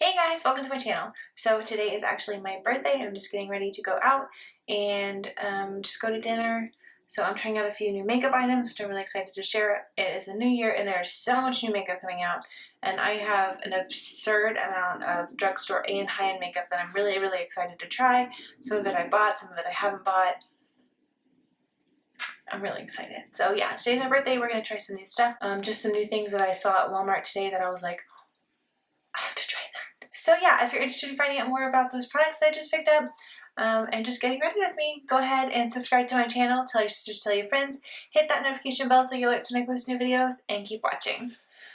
Hey guys, welcome to my channel. So today is actually my birthday. I'm just getting ready to go out and just go to dinner. So I'm trying out a few new makeup items, which I'm really excited to share. It is the new year and there's so much new makeup coming out. And I have an absurd amount of drugstore and high-end makeup that I'm really, really excited to try. Some of it I bought, some of it I haven't bought. I'm really excited. So yeah, today's my birthday. We're going to try some new stuff. Just some new things that I saw at Walmart today that I was like, I have to try that. So yeah, if you're interested in finding out more about those products that I just picked up and just getting ready with me, go ahead and subscribe to my channel, tell your sisters, tell your friends, hit that notification bell so you'll alert when I post new videos, and keep watching.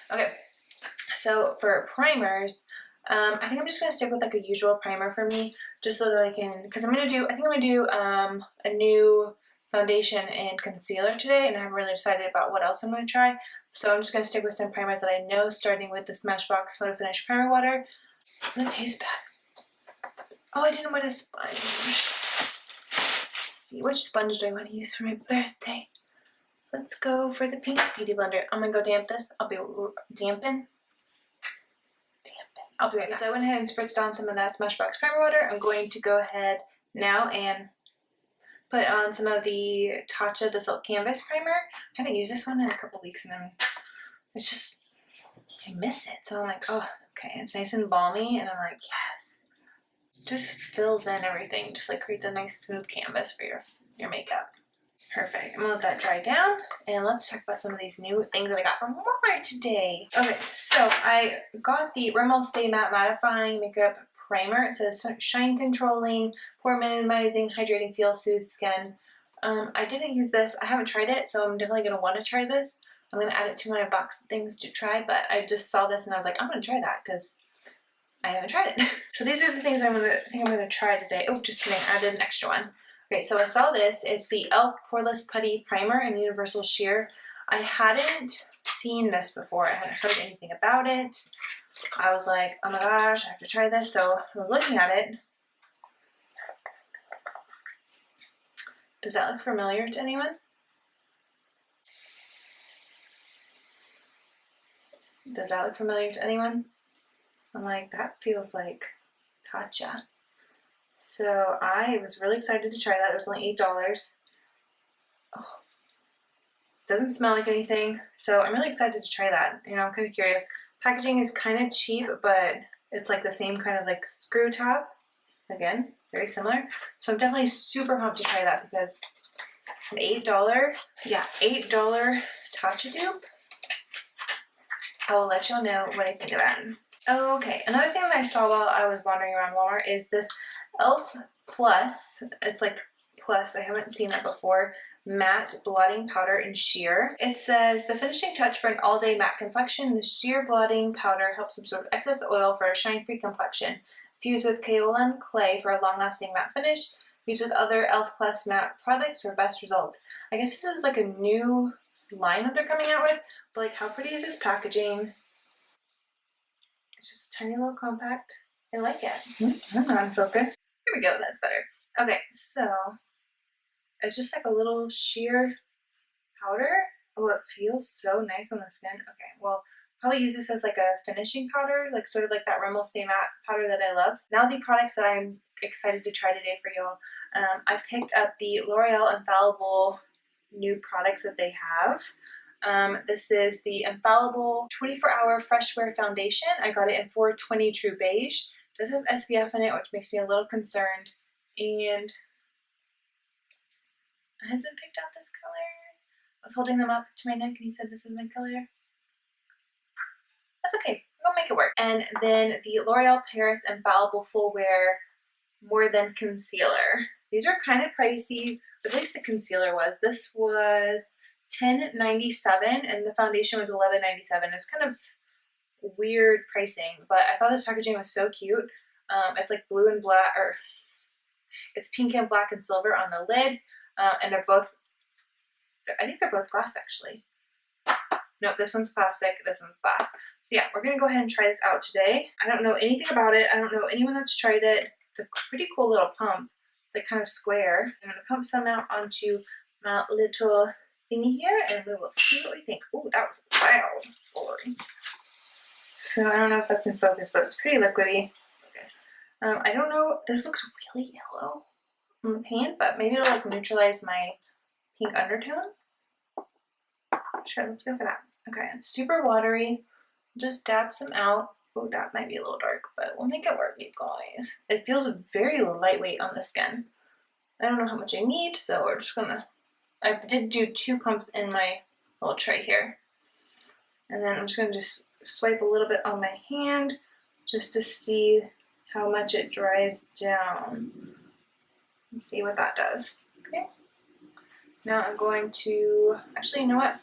Okay, so for primers, I think I'm just going to stick with like a usual primer for me, just so that I can, because I think I'm going to do a new foundation and concealer today, and I'm really excited about what else I'm going to try. So I'm just going to stick with some primers that I know, starting with the Smashbox Photo Finish Primer Water. That tastes bad. Oh, I didn't want a sponge. Let's see, which sponge do I want to use for my birthday? Let's go for the Pink Beauty Blender. I'm going to go damp this. I'll be dampen. I'll be right back. So I went ahead and spritzed on some of that Smashbox Primer Water. I'm going to go ahead now and put on some of the Tatcha, the Silk Canvas Primer. I haven't used this one in a couple weeks and it's just, I miss it. So I'm like, oh, okay, it's nice and balmy, and I'm like, yes. Just fills in everything, just like creates a nice smooth canvas for your makeup. Perfect. I'm gonna let that dry down, and let's talk about some of these new things that I got from Walmart today. Okay, so I got the Rimmel Stay Matte Mattifying Makeup Primer. It says shine controlling, pore minimizing, hydrating feel, soothe skin. I didn't use this. I haven't tried it, so I'm definitely gonna want to try this. I'm gonna add it to my box of things to try, but I just saw this and I was like, I'm gonna try that because I haven't tried it. So these are the things I'm gonna try today. Oh, just kidding, I added an extra one. Okay, so I saw this. It's the e.l.f. Poreless Putty Primer in Universal Sheer. I hadn't seen this before. I hadn't heard anything about it. I was like, oh my gosh, I have to try this. So I was looking at it. Does that look familiar to anyone? Does that look familiar to anyone? I'm like, that feels like Tatcha. So I was really excited to try that. It was only $8. Oh, doesn't smell like anything. So I'm really excited to try that. You know, I'm kind of curious. Packaging is kind of cheap, but it's like the same kind of like screw top. Again, very similar. So I'm definitely super pumped to try that because an $8 Tatcha dupe. I will let y'all know what I think of that. Okay, another thing that I saw while I was wandering around Walmart is this e.l.f. Plus. It's like plus, I haven't seen that before. Matte blotting powder in sheer. It says the finishing touch for an all-day matte complexion. The sheer blotting powder helps absorb excess oil for a shine-free complexion. Fuse with kaolin clay for a long-lasting matte finish. Use with other e.l.f. Plus matte products for best results. I guess this is like a new line that they're coming out with, but like how pretty is this packaging? It's just a tiny little compact. I like it. I'm not on focus. Here we go, that's better. Okay, so it's just like a little sheer powder. Oh, it feels so nice on the skin. Okay, well, probably use this as like a finishing powder, like sort of like that Rimmel Stay Matte powder that I love. Now the products that I'm excited to try today for y'all. I picked up the L'Oreal Infallible new products that they have. This is the Infallible 24-Hour Fresh Wear Foundation. I got it in 420 True Beige. It does have SPF in it, which makes me a little concerned. And my husband picked out this color. I was holding them up to my neck and he said this was my color. That's okay. We'll make it work. And then the L'Oreal Paris Infallible Full Wear More Than Concealer. These are kind of pricey, but at least the concealer was. This was $10.97 and the foundation was $11.97. It's kind of weird pricing, but I thought this packaging was so cute. It's like blue and black, or it's pink and black and silver on the lid, and they're both, I think they're both glass actually. Nope, this one's plastic, this one's glass. So yeah, we're gonna go ahead and try this out today. I don't know anything about it. I don't know anyone that's tried it. It's a pretty cool little pump. It's like kind of square. I'm gonna pump some out onto my little thingy here and we will see what we think. Ooh, that was loud. Sorry. So I don't know if that's in focus, but it's pretty liquidy. I don't know, this looks really yellow on the pan, but maybe it'll like neutralize my pink undertone. Sure, let's go for that. Okay, it's super watery. Just dab some out. Oh, that might be a little dark, but we'll make it work, you guys. It feels very lightweight on the skin. I don't know how much I need, so we're just gonna, I did do 2 pumps in my little tray here. And then I'm just gonna just swipe a little bit on my hand just to see how much it dries down and see what that does. Okay. Now I'm going to, actually, you know what?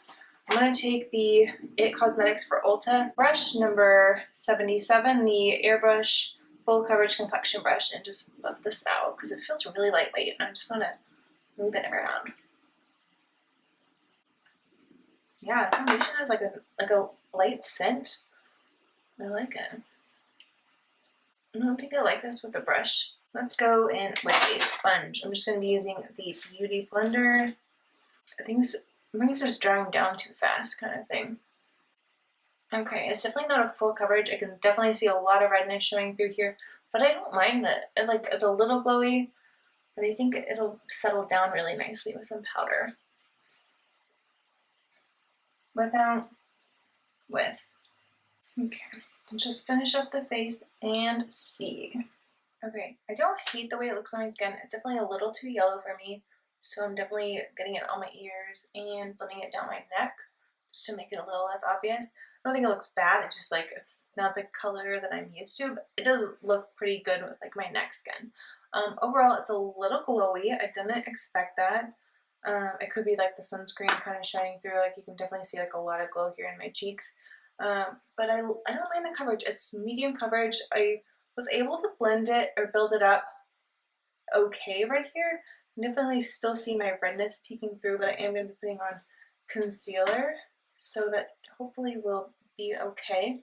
I'm going to take the IT Cosmetics for Ulta brush number 77, the airbrush full coverage complexion brush, and just buff this out because it feels really lightweight. And I'm just going to move it around. Yeah, the foundation has like a light scent. I like it. I don't think I like this with the brush. Let's go in with a sponge. I'm just going to be using the Beauty Blender. I think it's just drying down too fast kind of thing. Okay, it's definitely not a full coverage. I can definitely see a lot of redness showing through here, but I don't mind that. It like is a little glowy, but I think it'll settle down really nicely with some powder. Without, with. Okay, I'll just finish up the face and see. Okay, I don't hate the way it looks on my skin. It's definitely a little too yellow for me, so I'm definitely getting it on my ears and blending it down my neck just to make it a little less obvious. I don't think it looks bad. It's just like not the color that I'm used to, but it does look pretty good with like my neck skin. Overall, it's a little glowy. I didn't expect that. It could be like the sunscreen kind of shining through. Like you can definitely see like a lot of glow here in my cheeks. But I don't mind the coverage. It's medium coverage. I was able to blend it or build it up okay right here. Definitely still see my redness peeking through, but I am going to be putting on concealer so that hopefully will be okay.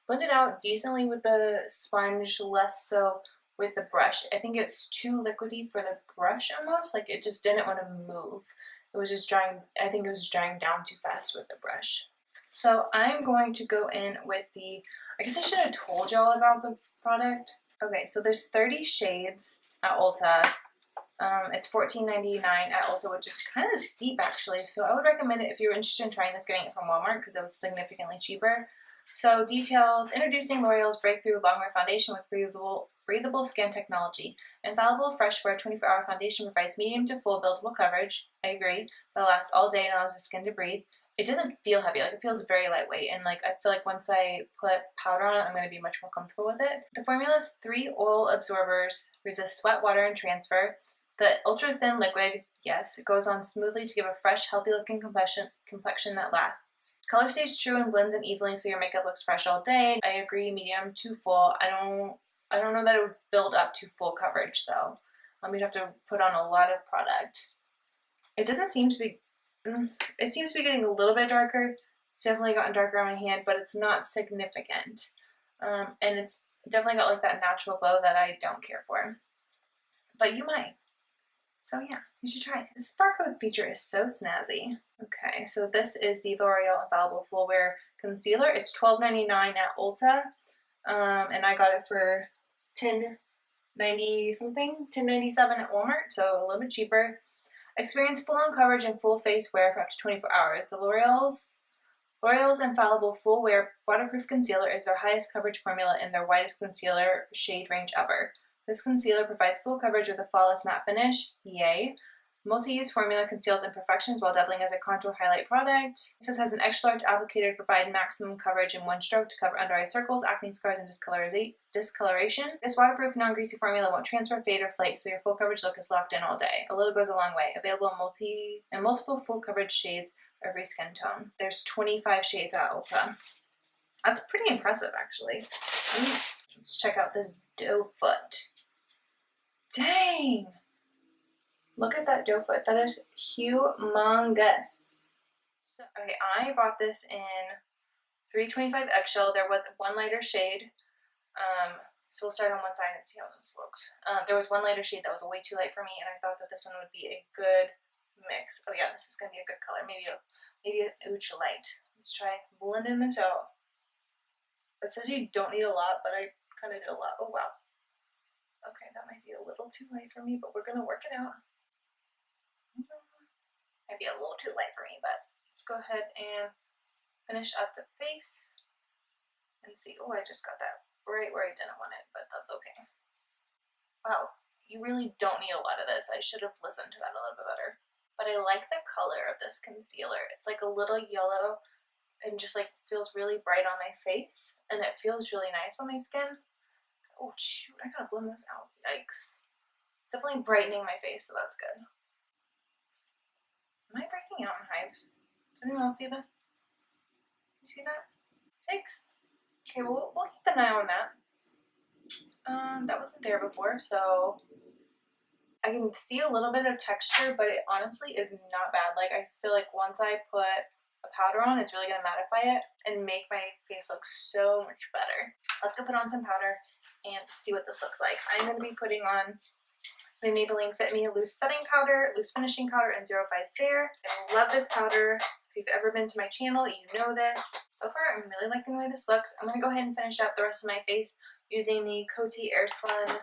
Blend it out decently with the sponge, less so with the brush. I think it's too liquidy for the brush almost, like it just didn't want to move. It was just drying, I think it was drying down too fast with the brush. So I'm going to go in with the, I guess I should have told y'all about the product. Okay, so there's 30 shades at Ulta. It's $14.99 at Ulta, which is kind of steep actually. So I would recommend it if you're interested in trying this, getting it from Walmart because it was significantly cheaper. So details, introducing L'Oreal's breakthrough longwear foundation with breathable skin technology. Infallible Fresh Wear 24-hour foundation provides medium to full buildable coverage. I agree. That'll last all day and allows the skin to breathe. It doesn't feel heavy, like it feels very lightweight, and like I feel like once I put powder on it, I'm going to be much more comfortable with it. The formula's 3 oil absorbers, resist sweat, water, and transfer. The ultra thin liquid, yes, it goes on smoothly to give a fresh, healthy looking complexion that lasts. Color stays true and blends in evenly so your makeup looks fresh all day. I agree, medium to full. I don't know that it would build up to full coverage though. You'd have to put on a lot of product. It doesn't seem to be, it seems to be getting a little bit darker. It's definitely gotten darker on my hand, but it's not significant. And it's definitely got like that natural glow that I don't care for. But you might. So yeah, you should try it. This barcode feature is so snazzy. Okay, so this is the L'Oreal Infallible Full Wear Concealer. It's $12.99 at Ulta, and I got it for $10.90 something, $10.97 at Walmart, so a little bit cheaper. Experience full-on coverage and full face wear for up to 24 hours. The L'Oreal's Infallible Full Wear Waterproof Concealer is their highest coverage formula in their widest concealer shade range ever. This concealer provides full coverage with a flawless matte finish. Yay! Multi-use formula conceals imperfections while doubling as a contour highlight product. This has an extra large applicator to provide maximum coverage in one stroke to cover under eye circles, acne scars, and discoloration. This waterproof, non-greasy formula won't transfer, fade, or flake, so your full coverage look is locked in all day. A little goes a long way. Available in multiple full coverage shades of every skin tone. There's 25 shades at Ulta. That's pretty impressive, actually. Let's check out this doe foot. Dang! Look at that doe foot. That is humongous. So, okay, I bought this in 325 eggshell. There was one lighter shade. So we'll start on one side and see how this looks. There was one lighter shade that was way too light for me, and I thought that this one would be a good mix. Oh yeah, this is gonna be a good color. Maybe an HUGE light. Let's try blending this out. It says you don't need a lot, but I kind of did a lot. Oh wow. Okay, that might be a little too light for me, but we're gonna work it out. Might be a little too light for me, but let's go ahead and finish up the face and see. Oh, I just got that right where I didn't want it, but that's okay. Wow, you really don't need a lot of this. I should have listened to that a little bit better. But I like the color of this concealer. It's like a little yellow and just like feels really bright on my face, and it feels really nice on my skin. Oh shoot, I gotta blend this out. Yikes. It's definitely brightening my face, so that's good. Am I breaking out in hives? Does anyone else see this? You see that? Yikes. Okay, we'll keep an eye on that. That wasn't there before, so I can see a little bit of texture, but it honestly is not bad. Like, I feel like once I put a powder on, it's really gonna mattify it and make my face look so much better. Let's go put on some powder and see what this looks like. I'm gonna be putting on my Maybelline Fit Me Loose Setting Powder, Loose Finishing Powder, and 05 Fair. I love this powder. If you've ever been to my channel, you know this. So far, I'm really liking the way this looks. I'm gonna go ahead and finish up the rest of my face using the Coty Airspun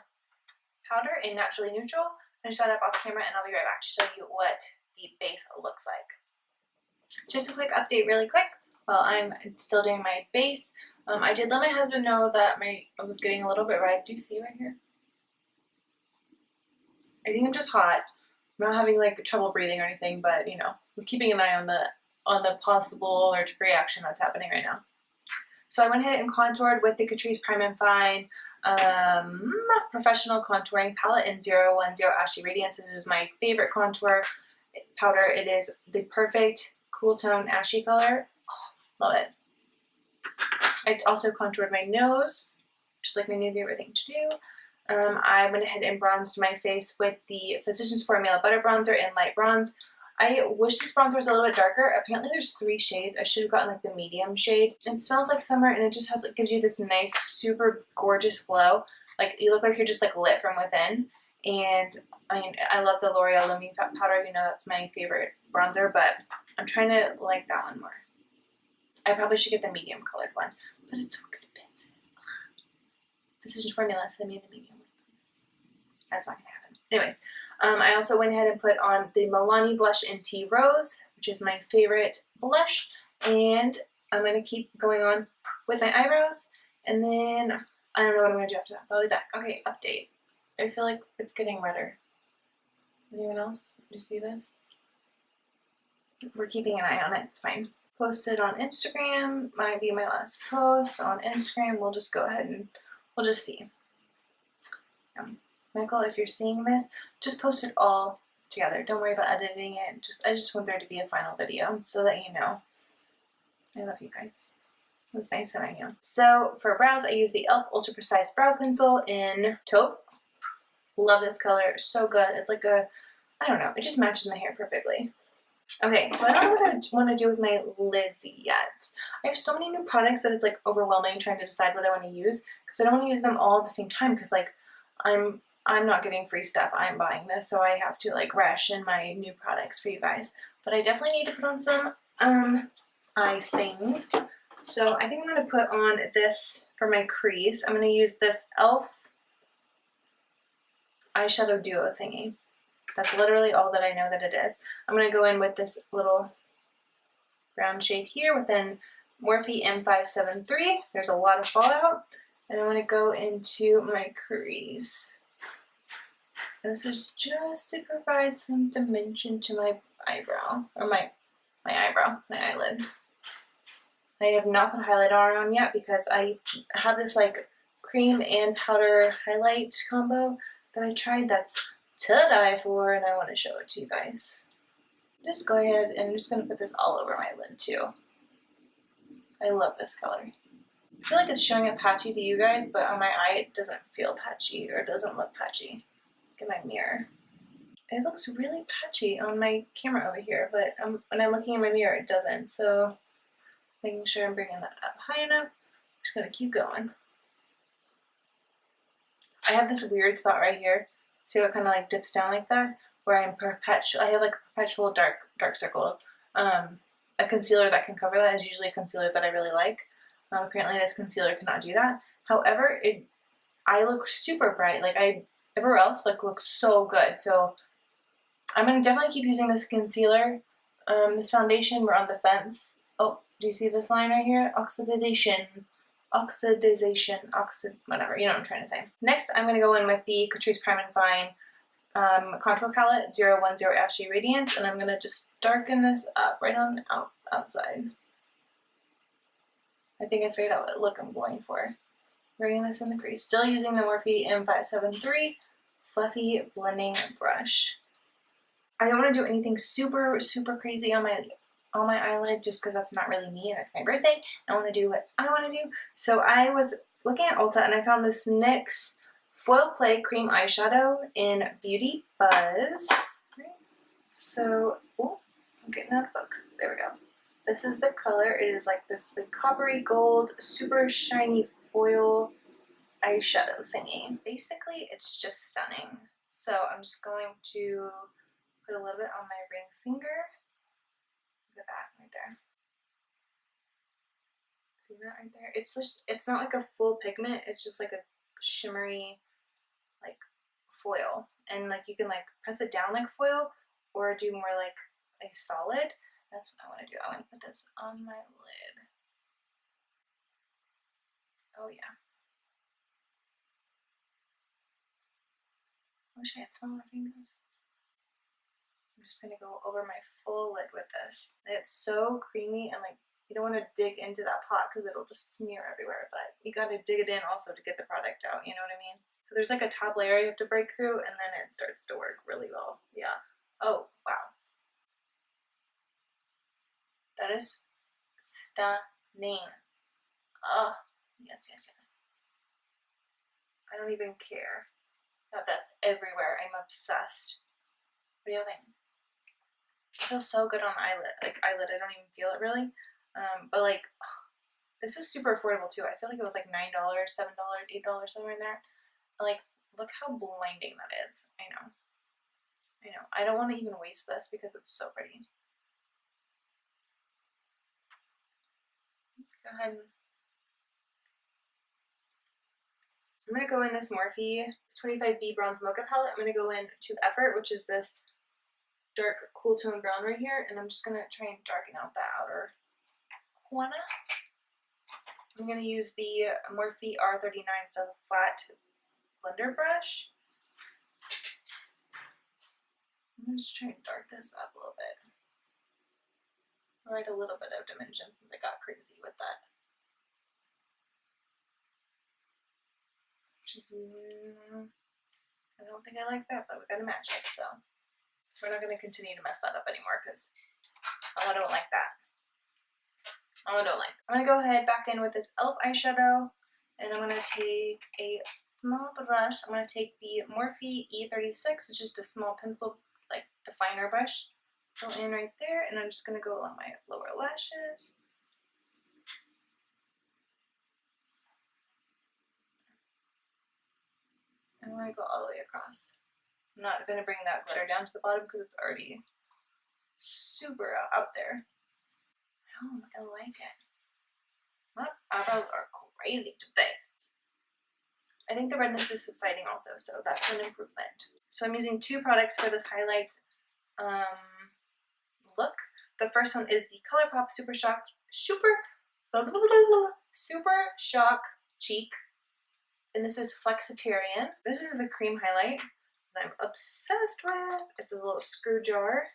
powder in Naturally Neutral. Finish that up off camera, and I'll be right back to show you what the base looks like. Just a quick update really quick while I'm still doing my base. I did let my husband know that I was getting a little bit red. Do you see right here? I think I'm just hot. I'm not having like trouble breathing or anything, but you know, I'm keeping an eye on the possible allergic reaction that's happening right now. So I went ahead and contoured with the Catrice Prime and Fine Professional Contouring Palette in 010 Ashy Radiance. This is my favorite contour powder. It is the perfect cool tone ashy color. Oh, love it. I also contoured my nose, just like my new favorite thing to do. I went ahead and bronzed my face with the Physicians Formula Butter Bronzer in Light Bronze. I wish this bronzer was a little bit darker. Apparently there's 3 shades. I should have gotten like the medium shade. It smells like summer, and it just has, it gives you this nice, super gorgeous glow. Like, you look like you're just like lit from within. And I mean, I love the L'Oreal Lumi powder. You know, that's my favorite bronzer, but I'm trying to like that one more. I probably should get the medium colored one, but it's so expensive. Physicians Formula, send me the medium one, please. That's not gonna happen. Anyways, I also went ahead and put on the Milani blush in Tea Rose, which is my favorite blush, and I'm gonna keep going on with my eyebrows, and then I don't know what I'm gonna do after that, but I'll be back. Okay, update. I feel like it's getting redder. Anyone else? Do you see this? We're keeping an eye on it, it's fine. Posted on Instagram, might be my last post on Instagram. We'll just go ahead and we'll just see. Michael, if you're seeing this, just post it all together. Don't worry about editing it. I just want there to be a final video so that you know. I love you guys. It's nice knowing you. So for brows, I use the e.l.f. Ultra Precise Brow Pencil in Taupe. Love this color. So good. It's like a, I don't know, it just matches my hair perfectly. Okay, so I don't know what I want to do with my lids yet. I have so many new products that it's like overwhelming trying to decide what I want to use, because I don't want to use them all at the same time, because like I'm not getting free stuff. I'm buying this, so I have to like ration my new products for you guys. But I definitely need to put on some eye things. So I think I'm going to put on this for my crease. I'm going to use this e.l.f. eyeshadow duo thingy. That's literally all that I know that it is. I'm going to go in with this little brown shade here within Morphe M573. There's a lot of fallout. And I'm going to go into my crease. And this is just to provide some dimension to my eyebrow, or my eyelid. I have not put highlight on yet because I have this like cream and powder highlight combo that I tried that's to die for, and I want to show it to you guys. Just go ahead and I'm just going to put this all over my lid too. I love this color. I feel like it's showing up patchy to you guys, but on my eye it doesn't feel patchy, or it doesn't look patchy. Look at my mirror. It looks really patchy on my camera over here, but when I'm looking in my mirror it doesn't. So making sure I'm bringing that up high enough. I'm just going to keep going. I have this weird spot right here. See how it kind of like dips down like that? Where I have like a perpetual dark circle. A concealer that can cover that is usually a concealer that I really like. Apparently this concealer cannot do that. However, I look super bright. Like everywhere else looks so good. So I'm gonna definitely keep using this concealer. This foundation, we're on the fence. Oh, do you see this line right here? Oxidization, whatever, you know what I'm trying to say. Next, I'm gonna go in with the Catrice Prime and Fine contour palette 010 Ashy Radiance, and I'm gonna just darken this up right on the outside. I think I figured out what look I'm going for. Bringing this in the crease. Still using the Morphe M573 Fluffy Blending Brush. I don't want to do anything super crazy on my eyelid just because that's not really me and it's my birthday. I want to do what I want to do. So I was looking at Ulta and I found this NYX Foil Play Cream Eyeshadow in Beauty Buzz. So, oh, I'm getting out of focus. There we go. This is the color. It is like this the coppery gold, super shiny foil eyeshadow thingy. Basically, it's just stunning. So I'm just going to put a little bit on my ring finger. Look at that right there. See that right there? It's just, it's not like a full pigment. It's just like a shimmery, like foil. And like you can like press it down like foil or do more like a solid. That's what I want to do. I want to put this on my lid. Oh yeah. I wish I had smaller fingers. I'm just going to go over my full lid with this. It's so creamy and like you don't want to dig into that pot because it'll just smear everywhere, but you got to dig it in also to get the product out, you know what I mean? So there's like a top layer you have to break through and then it starts to work really well. Yeah. Oh, wow. That is stunning. Oh, yes. I don't even care that that's everywhere. I'm obsessed. What do you think? It feels so good on the eyelid. Like eyelid, I don't even feel it really. But like, this is super affordable too. I feel like it was like $9, $7, $8, somewhere in there. And like, look how blinding that is. I know. I don't want to even waste this because it's so pretty. Go ahead. I'm going to go in this Morphe 25B Bronze Mocha palette. I'm going to go in to Effort, which is this dark cool tone brown right here. And I'm just going to try and darken out the outer corner. I'm going to use the Morphe R39 Silk Flat Blender Brush. I'm just trying to dark this up a little bit. I'll add a little bit of dimension since I got crazy with that. Which is, I don't think I like that, but we gotta match it, so. We're not gonna continue to mess that up anymore because I don't like that. I'm gonna go ahead back in with this e.l.f. eyeshadow and I'm gonna take a small brush. I'm gonna take the Morphe E36, it's just a small pencil, like definer brush. Go in right there, and I'm just going to go along my lower lashes. And I'm going to go all the way across. I'm not going to bring that glitter down to the bottom because it's already super out there. Oh, I like it. My eyebrows are crazy today. I think the redness is subsiding also, so that's an improvement. So I'm using two products for this highlight look. The first one is the ColourPop Super Shock Cheek, and this is Flexitarian. This is the cream highlight that I'm obsessed with. It's a little screw jar.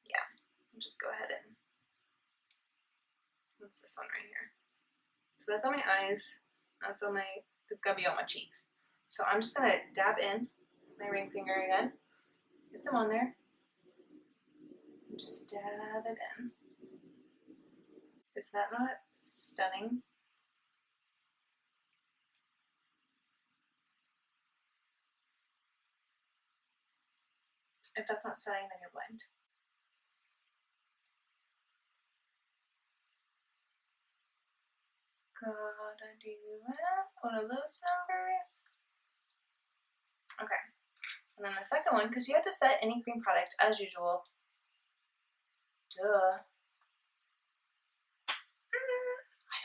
Yeah, I'll just go ahead and that's this one right here. So that's on my eyes. That's on my. It's gotta be on my cheeks. So I'm just gonna dab in my ring finger again. Get some on there. And just dab it in. Is that not stunning? If that's not stunning, then you're blind. Gotta do that. One of those numbers. Okay. And then the second one, because you have to set any cream product as usual. Duh.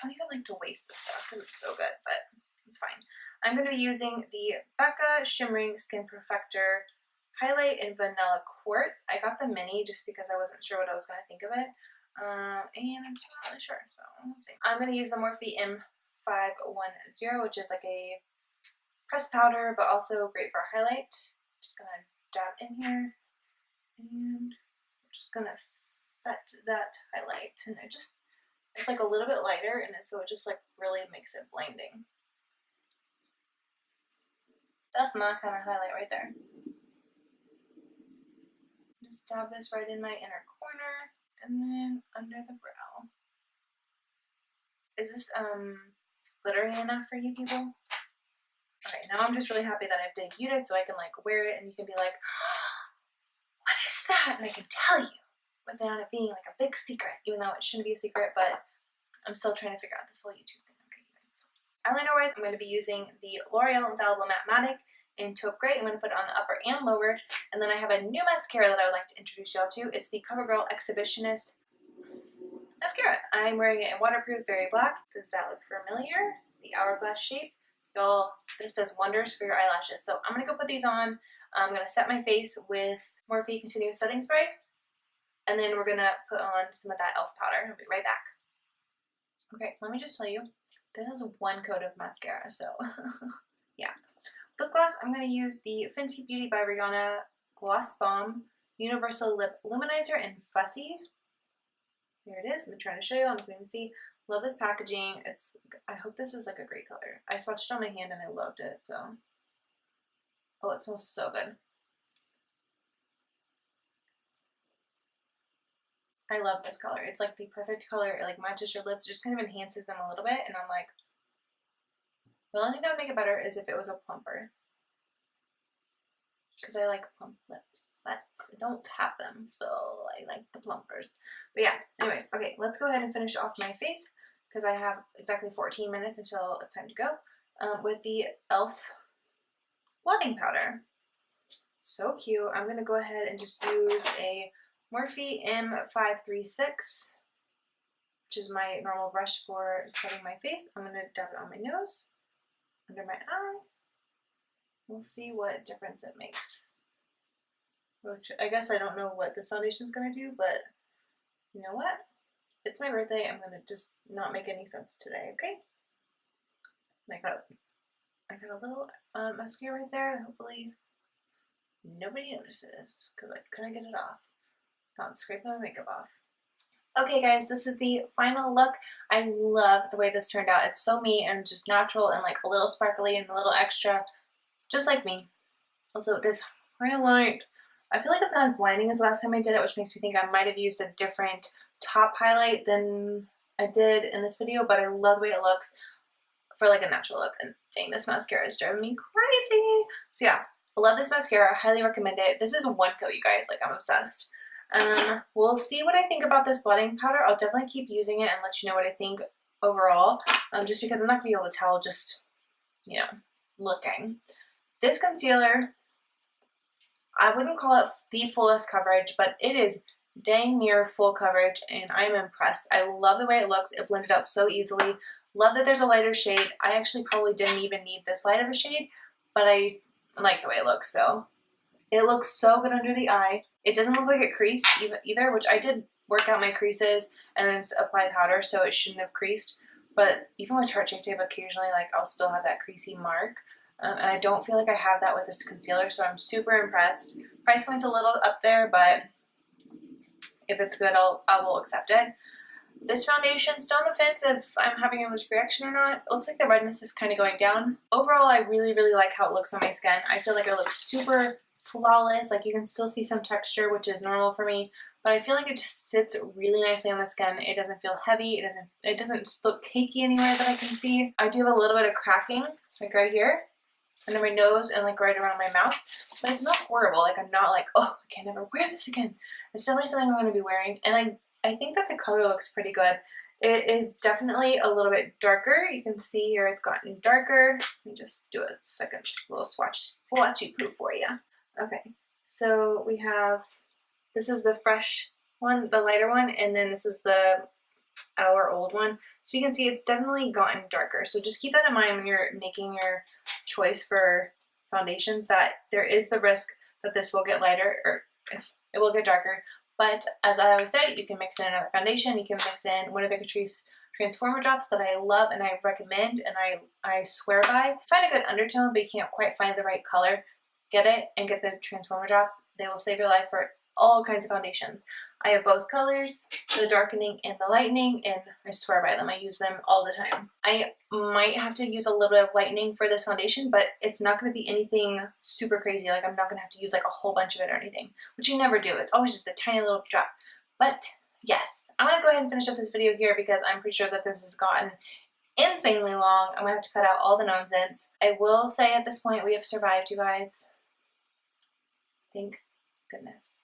don't even like to waste this stuff because it's so good, but it's fine. I'm going to be using the Becca Shimmering Skin Perfector Highlight in Vanilla Quartz. I got the mini just because I wasn't sure what I was going to think of it. And I'm still not really sure, so let's see. I'm going to use the Morphe M510, which is like a pressed powder, but also great for a highlight. Just going to dab in here, and I'm just going to set that highlight. And it's like a little bit lighter, and so it just like really makes it blinding. That's my kind of highlight right there. Just dab this right in my inner corner and then under the brow. Is this glittery enough for you people? Okay, now I'm just really happy that I've debuted it so I can like wear it and you can be like, what is that? And I can tell you without it being like a big secret, even though it shouldn't be a secret, but I'm still trying to figure out this whole YouTube thing. Okay, you guys. Eyeliner wise, I'm going to be using the L'Oreal Infallible Matte in Taupe Gray. I'm going to put it on the upper and lower. And then I have a new mascara that I would like to introduce y'all to. It's the CoverGirl Exhibitionist mascara. I'm wearing it in waterproof, very black. Does that look familiar? The hourglass shape. Y'all, this does wonders for your eyelashes. So I'm going to go put these on. I'm going to set my face with Morphe Continuous Setting Spray. And then we're going to put on some of that e.l.f. powder. I'll be right back. Okay, let me just tell you, this is one coat of mascara, so yeah. Lip gloss, I'm going to use the Fenty Beauty by Rihanna Gloss Bomb Universal Lip Luminizer in Fussy. Here it is. I'm trying to show you. I'm going to see. Love this packaging. I hope this is like a great color. I swatched it on my hand and I loved it, so. Oh, it smells so good. I love this color. It's like the perfect color. It like matches your lips, just kind of enhances them a little bit. And I'm like, the only thing that would make it better is if it was a plumper. Because I like plump lips, but I don't have them, so I like the plumpers. But yeah, anyways, okay, let's go ahead and finish off my face because I have exactly 14 minutes until it's time to go with the e.l.f. blotting powder. So cute. I'm going to go ahead and just use a Morphe M536, which is my normal brush for setting my face. I'm going to dab it on my nose, under my eye. We'll see what difference it makes. Which I guess I don't know what this foundation is going to do, but you know what? It's my birthday. I'm going to just not make any sense today, okay? And I got a little mascara right there. Hopefully nobody notices because I couldn't get it off. Not scraping my makeup off. Okay guys, this is the final look. I love the way this turned out. It's so me and just natural and like a little sparkly and a little extra, just like me. Also this highlight, I feel like it's not as blinding as the last time I did it, which makes me think I might have used a different top highlight than I did in this video, but I love the way it looks for like a natural look. And dang, this mascara is driving me crazy. So yeah, I love this mascara. I highly recommend it. This is one coat, you guys. Like, I'm obsessed. We'll see what I think about this blotting powder. I'll definitely keep using it and let you know what I think overall, just because I'm not going to be able to tell just, you know, looking. This concealer, I wouldn't call it the fullest coverage, but it is dang near full coverage, and I'm impressed. I love the way it looks. It blended out so easily. Love that there's a lighter shade. I actually probably didn't even need this light of a shade, but I like the way it looks, so. It looks so good under the eye. It doesn't look like it creased either, which I did work out my creases and then apply powder, so it shouldn't have creased. But even with Tarte Shape Tape, occasionally, like, I'll still have that creasy mark. And I don't feel like I have that with this concealer, so I'm super impressed. Price point's a little up there, but if it's good, I will accept it. This foundation, still on the fence if I'm having an allergic reaction or not. It looks like the redness is kind of going down. Overall, I really, really like how it looks on my skin. I feel like it looks super flawless. Like, you can still see some texture, which is normal for me, but I feel like it just sits really nicely on the skin. It doesn't feel heavy. It doesn't look cakey anywhere that I can see. I do have a little bit of cracking, like right here, under my nose and like right around my mouth, but it's not horrible. Like, I'm not like, oh, I can never wear this again. It's definitely something I'm going to be wearing, and I think that the color looks pretty good. It is definitely a little bit darker. You can see here it's gotten darker. Let me just do a second little swatchy poo for you. Okay, so we have, this is the fresh one, the lighter one, and then this is the our old one. So you can see it's definitely gotten darker. So just keep that in mind when you're making your choice for foundations, that there is the risk that this will get lighter or it will get darker. But as I always say, you can mix in another foundation. You can mix in one of the Catrice Transformer drops that I love and I recommend and I swear by. Find a good undertone, but you can't quite find the right color. Get it and get the Transformer drops. They will save your life for all kinds of foundations. I have both colors, the darkening and the lightening, and I swear by them. I use them all the time. I might have to use a little bit of lightening for this foundation, but it's not going to be anything super crazy. Like I'm not going to have to use like a whole bunch of it or anything, which you never do. It's always just a tiny little drop. But yes, I'm going to go ahead and finish up this video here because I'm pretty sure that this has gotten insanely long. I'm going to have to cut out all the nonsense. I will say at this point we have survived, you guys. Thank goodness.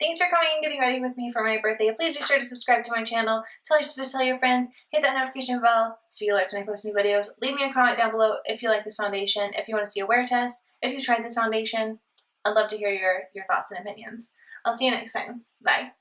Thanks for coming and getting ready with me for my birthday. Please be sure to subscribe to my channel. Tell your sisters, tell your friends. Hit that notification bell so you alert when I post new videos. Leave me a comment down below if you like this foundation, if you want to see a wear test, if you tried this foundation. I'd love to hear your thoughts and opinions. I'll see you next time. Bye.